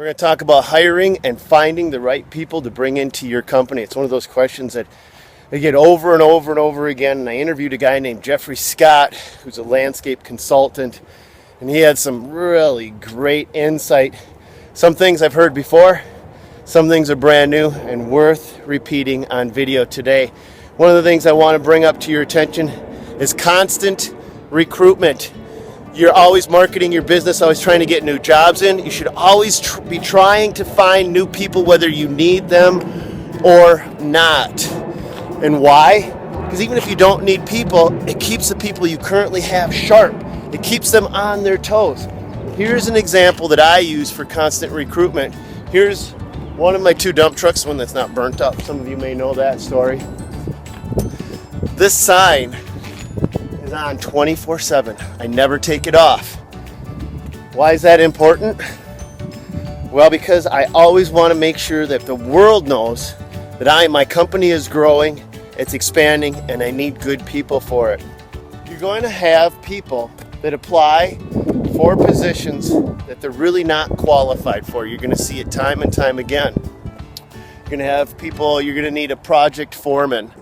We're going to talk about hiring and finding the right people to bring into your company. It's one of those questions that I get over and over and over again. And I interviewed a guy named Jeffrey Scott, who's a landscape consultant, and he had some really great insight. Some things I've heard before, some things are brand new and worth repeating on video today. One of the things I want to bring up to your attention is constant recruitment. You're always marketing your business, always trying to get new jobs in. You should always be trying to find new people, whether you need them or not. And why? Because even if you don't need people, it keeps the people you currently have sharp. It keeps them on their toes. Here's an example that I use for constant recruitment. Here's one of my 2 dump trucks, one that's not burnt up. Some of you may know that story. This sign is on 24/7. I never take it off. Why is that important? Well, because I always want to make sure that the world knows that my company is growing, it's expanding, and I need good people for it. You're going to have people that apply for positions that they're really not qualified for. You're going to see it time and time again. You're going to have people, you're going to need a project foreman.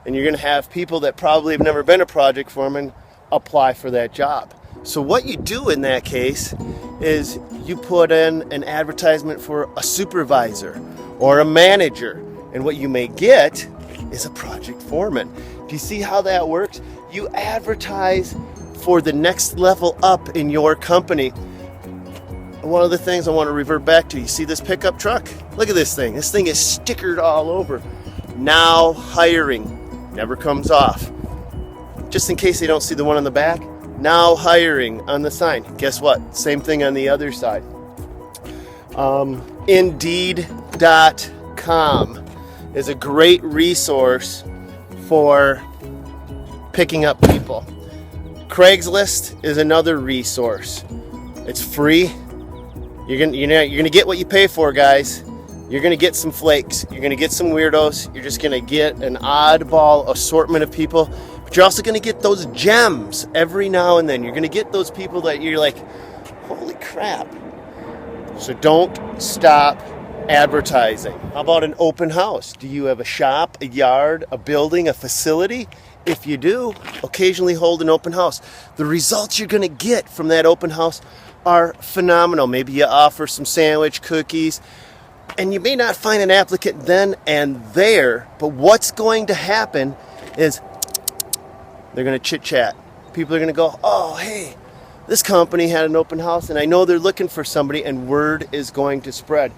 And you're going to have people that probably have never been a project foreman apply for that job. So what you do in that case is you put in an advertisement for a supervisor or a manager. And what you may get is a project foreman. Do you see how that works? You advertise for the next level up in your company. One of the things I want to revert back to, you see this pickup truck? Look at this thing. This thing is stickered all over. Now hiring. Never comes off. Just in case they don't see the one on the back, now hiring on the sign. Guess what? Same thing on the other side. Indeed.com is a great resource for picking up people. Craigslist is another resource. It's free. You're gonna get what you pay for, guys. You're going to get some flakes. You're going to get some weirdos. You're just going to get an oddball assortment of people. But you're also going to get those gems every now and then. You're going to get those people that you're like, holy crap. So don't stop advertising. How about an open house? Do you have a shop, a yard, a building, a facility? If you do, occasionally hold an open house. The results you're going to get from that open house are phenomenal. Maybe you offer some sandwich, cookies, and you may not find an applicant then and there, but what's going to happen is they're going to chit-chat. People are going to go, oh, hey, this company had an open house, and I know they're looking for somebody, and word is going to spread.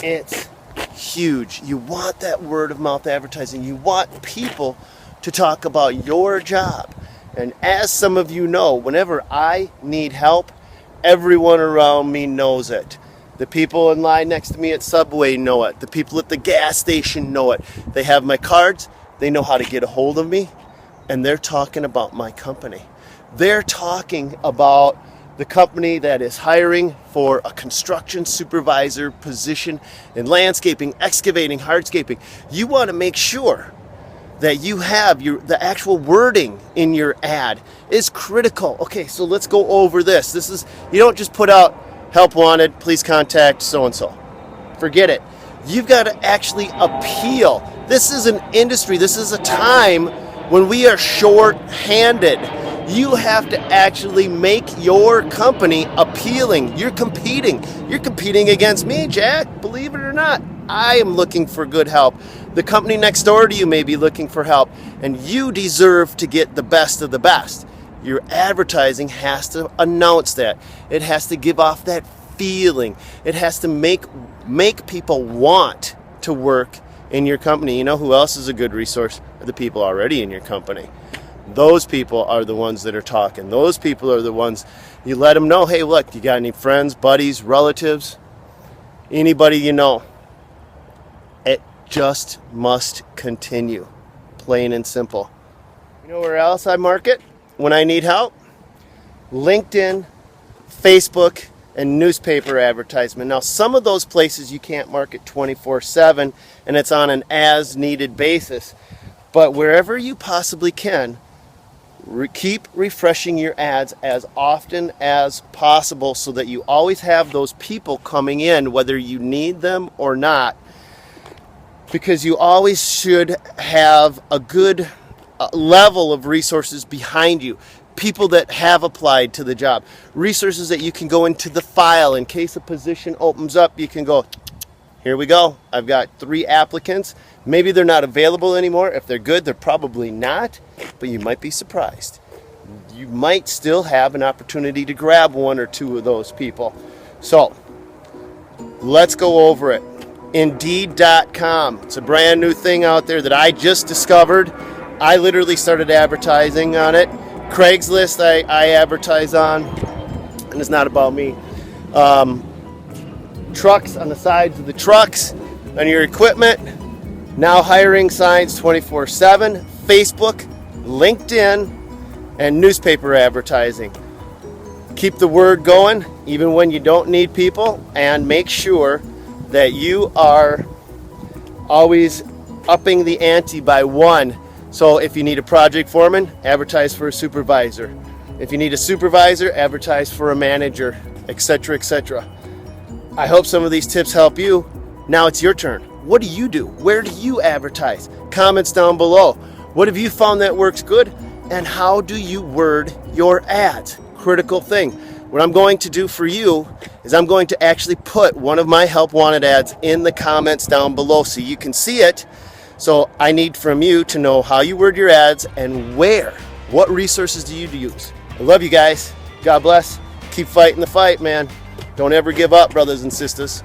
It's huge. You want that word-of-mouth advertising. You want people to talk about your job. And as some of you know, whenever I need help, everyone around me knows it. The people in line next to me at Subway know it. The people at the gas station know it. They have my cards. They know how to get a hold of me. And they're talking about my company. They're talking about the company that is hiring for a construction supervisor position in landscaping, excavating, hardscaping. You want to make sure that you have the actual wording in your ad is critical. Okay, so let's go over this. You don't just put out help wanted, please contact so-and-so. Forget it. You've got to actually appeal. This is an industry. This is a time when we are short-handed. You have to actually make your company appealing. You're competing. You're competing against me, Jack. Believe it or not, I am looking for good help. The company next door to you may be looking for help, and you deserve to get the best of the best. Your advertising has to announce that. It has to give off that feeling. It has to make people want to work in your company. You know who else is a good resource? Are the people already in your company. Those people are the ones that are talking. Those people are the ones you let them know, hey, look, you got any friends, buddies, relatives, anybody you know? It just must continue, plain and simple. You know where else I market when I need help? LinkedIn, Facebook, and newspaper advertisement. Now, some of those places you can't market 24/7, and it's on an as-needed basis. But wherever you possibly can, Keep refreshing your ads as often as possible so that you always have those people coming in, whether you need them or not, because you always should have a good level of resources behind you. People that have applied to the job, resources that you can go into the file in case a position opens up. You can go, here we go, I've got 3 applicants. Maybe they're not available anymore. If they're good, they're probably not, but you might be surprised. You might still have an opportunity to grab 1 or 2 of those people. So let's go over it. Indeed.com. It's a brand new thing out there that I just discovered. I literally started advertising on it. Craigslist I advertise on, and it's not about me. Trucks on the sides of the trucks, on your equipment. Now hiring signs 24/7. Facebook, LinkedIn, and newspaper advertising. Keep the word going even when you don't need people, and make sure that you are always upping the ante by 1. So if you need a project foreman, advertise for a supervisor. If you need a supervisor, advertise for a manager, etc., etc. I hope some of these tips help you. Now it's your turn. What do you do? Where do you advertise? Comments down below. What have you found that works good? And how do you word your ads? Critical thing. What I'm going to do for you is I'm going to actually put one of my help wanted ads in the comments down below so you can see it. So I need from you to know how you word your ads and where. What resources do you use? I love you guys. God bless. Keep fighting the fight, man. Don't ever give up, brothers and sisters.